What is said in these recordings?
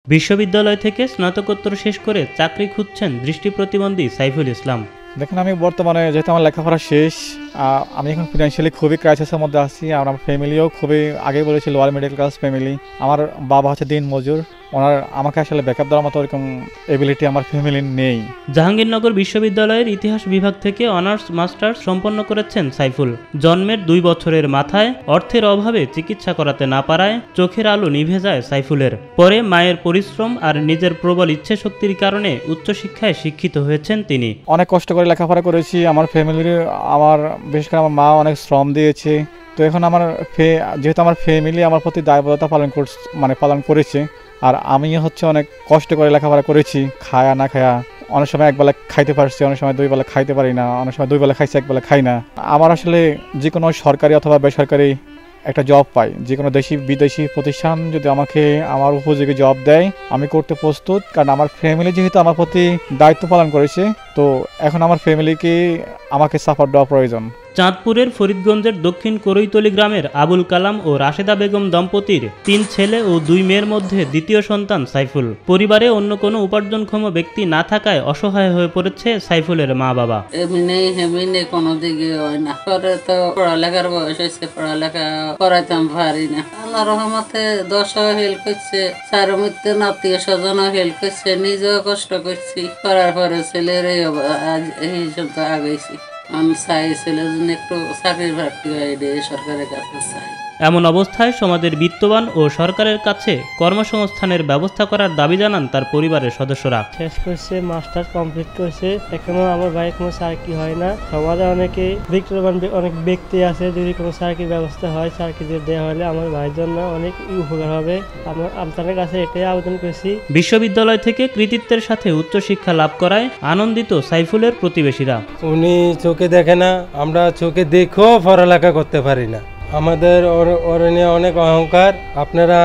বিশ্ববিদ্যালয় থেকে স্নাতকোত্তর শেষ করে চাকরি খুঁজছেন দৃষ্টি প্রতিবন্ধী সাইফুল ইসলাম। দেখুন, আমি বর্তমানে যেহেতু আমার লেখাপড়া শেষ, আমি এখন ফিনান্সিয়ালি খুবই ক্রাইসিসের মধ্যে আছি। আর আমার ফ্যামিলিও খুবই, আগে বলেছি, লোয়ার মিডল ক্লাস ফ্যামিলি। আমার বাবা হচ্ছে দিন মজুর, আমাকে আসলে ব্যাকআপ দেওয়ার মতো ওরকম এবিলিটি আমার ফ্যামিলির নেই। জাহাঙ্গীরনগর বিশ্ববিদ্যালয়ের ইতিহাস বিভাগ থেকে অনার্স মাস্টার্স সম্পন্ন করেছেন সাইফুল। জন্মের 2 বছরের মাথায় অর্থের অভাবে চিকিৎসা করাতে না পারায় চোখের আলো নিভে যায় সাইফুলের। পরে মায়ের পরিশ্রম আর নিজের প্রবল ইচ্ছাশক্তির কারণে উচ্চশিক্ষায় শিক্ষিত হয়েছেন তিনি। অনেক কষ্ট করে লেখাপড়া করেছি। আমার ফ্যামিলির, বিশেষ করে আমার মা অনেক শ্রম দিয়েছে। তো এখন যেহেতু আমার ফ্যামিলি আমার প্রতি দায়বদ্ধতা পালন করেছে, আর আমি হচ্ছে অনেক কষ্ট করে লেখাপড়া করেছি, খায়া না খায়া। অনেক সময় একবেলা খাইতে পারছি, অনেক সময় 2 বেলা খাইতে পারি না, অনেক সময় 2 বেলা খাইছি, একবেলা খাই না। আমার আসলে যে কোনো সরকারি অথবা বেসরকারি একটা জব পাই, যে কোনো দেশি বিদেশি প্রতিষ্ঠান যদি আমাকে আমার উপযোগী জব দেয়, আমি করতে প্রস্তুত। কারণ আমার ফ্যামিলি যেহেতু আমার প্রতি দায়িত্ব পালন করেছে, তো এখন আমার ফ্যামিলিকে আমাকে সাপোর্ট দেওয়া প্রয়োজন। চাঁদপুরের ফরিদগঞ্জের দক্ষিণ করৈতলী গ্রামের আবুল কালাম ও রাশেদা বেগম দম্পতির 3 ছেলে ও 2 মেয়ের মধ্যে দ্বিতীয় সন্তান সাইফুল। পরিবারে অন্য কোনো উপার্জনক্ষম ব্যক্তি না থাকায় অসহায় হয়ে পড়েছে সাইফুলের মা বাবা। এমনি কোনো দিকে হয় না, পরে তো পড়ালেখার বয়স হয়েছে, পড়ালেখা করাইতাম পারি না। আল্লাহ রহমতে 10ও হেল্প করছে, স্যারের মধ্যে আত্মীয় স্বজনও হেল্প করছে, নিজেও কষ্ট করছি। করার পরে ছেলের এই জন্য আগেছি। আমি চাই ছেলের জন্য একটু চাকরির প্রার্থী হয়, সরকারের কাছে চাই। এমন অবস্থায় সমাজের বিত্তবান ও সরকারের কাছে কর্মসংস্থানের ব্যবস্থা করার দাবি জানান তার পরিবারের সদস্যরা। শেষ করছে, মাস্টার্স কমপ্লিট করছে, এখনো আমার ভাই কোনো চাকরি হয় না। সমাজে অনেক ব্যক্তি আছে, যদি কোনো চাকরির ব্যবস্থা হয়, চাকরি দেওয়া হলে আমার ভাইয়ের জন্য অনেক উপকার হবে। আপনাদের কাছে এটাই আবেদন করছি। বিশ্ববিদ্যালয় থেকে কৃতিত্বের সাথে উচ্চশিক্ষা লাভ করায় আনন্দিত সাইফুলের প্রতিবেশীরা। উনি চোখে দেখে না, আমরা চোখে দেখেও পড়ালেখা করতে পারি না। আমাদের ওর নিয়ে অনেক অহংকার। আপনারা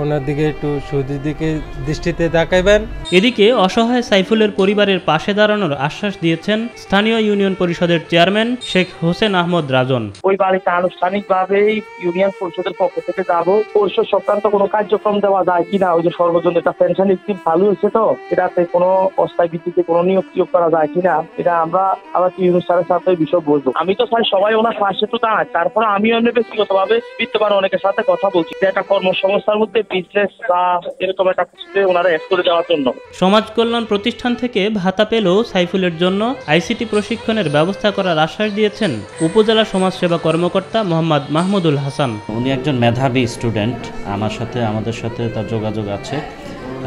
ওনার দিকে একটু সুদিকে দৃষ্টিতে তাকাইবেন। এদিকে অসহায় সাইফুলের পরিবারের পাশে দাঁড়ানোর আশ্বাস দিয়েছেন স্থানীয় ইউনিয়ন পরিষদের চেয়ারম্যান শেখ হোসেন আহমদ রাজন। ওই বাড়িতে আনুষ্ঠানিকভাবেই ইউনিয়ন পরিষদের পক্ষ থেকে যাব, পরিষদ সংক্রান্ত কোনো কার্যক্রম দেওয়া যায় কিনা। ওই যে সর্বজন একটা পেনশন স্কিম চালু হয়েছে, তো এটাতে কোনো অস্থায়ী ভিত্তিতে কোনো নিয়োগ করা যায় কিনা, এটা আমরা আবার ইউনিয়ন স্যারের সাথে বিষয় বলবো। আমি তো চাই সবাই ওনার পাশে তো দাঁড়ায়। তারপরে আমি অন্য ব্যক্তিগতভাবে বিত্তবান অনেকের সাথে কথা বলছি, একটা কর্মসংস্থার মধ্যে বিজনেস বা এরকম একটা কিছুতে ওনারা অ্যাড করে দেওয়ার জন্য। সমাজ কল্যাণ প্রতিষ্ঠান থেকে ভাতা পেলেও সাইফুলের জন্য আইসিটি প্রশিক্ষণের ব্যবস্থা করার আশ্বাস দিয়েছেন উপজেলা সমাজসেবা কর্মকর্তা মোহাম্মদ মাহমুদুল হাসান। উনি একজন মেধাবী স্টুডেন্ট, আমাদের সাথে তার যোগাযোগ আছে।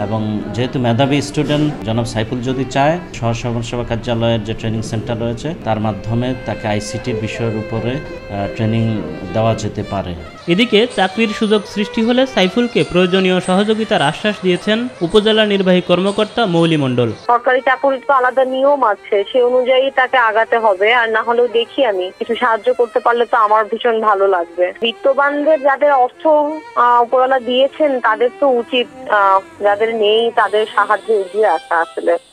এবং যেহেতু মেধাবী স্টুডেন্ট, জনাব সাইফুল যদি চায়, সমাজসেবা কার্যালয়ের যে ট্রেনিং সেন্টার রয়েছে তার মাধ্যমে তাকে আইসিটির বিষয়ের উপরে ট্রেনিং দেওয়া যেতে পারে। এদিকে চাকরির সুযোগ সৃষ্টি হলে সাইফুলকে প্রয়োজনীয় সহযোগিতার আশ্বাস দিয়েছেন উপজেলা নির্বাহী কর্মকর্তা মৌলি মণ্ডল। সরকারি চাকরির তো আলাদা নিয়ম আছে, সে অনুযায়ী তাকে আগাতে হবে। আর না হলেও দেখি আমি কিছু সাহায্য করতে পারলে তো আমার ভীষণ ভালো লাগবে। বিত্তবানদের যাদের অর্থ উপরওয়ালা দিয়েছেন তাদের তো উচিত যাদের নেই তাদের সাহায্যে এগিয়ে আসা আসলে।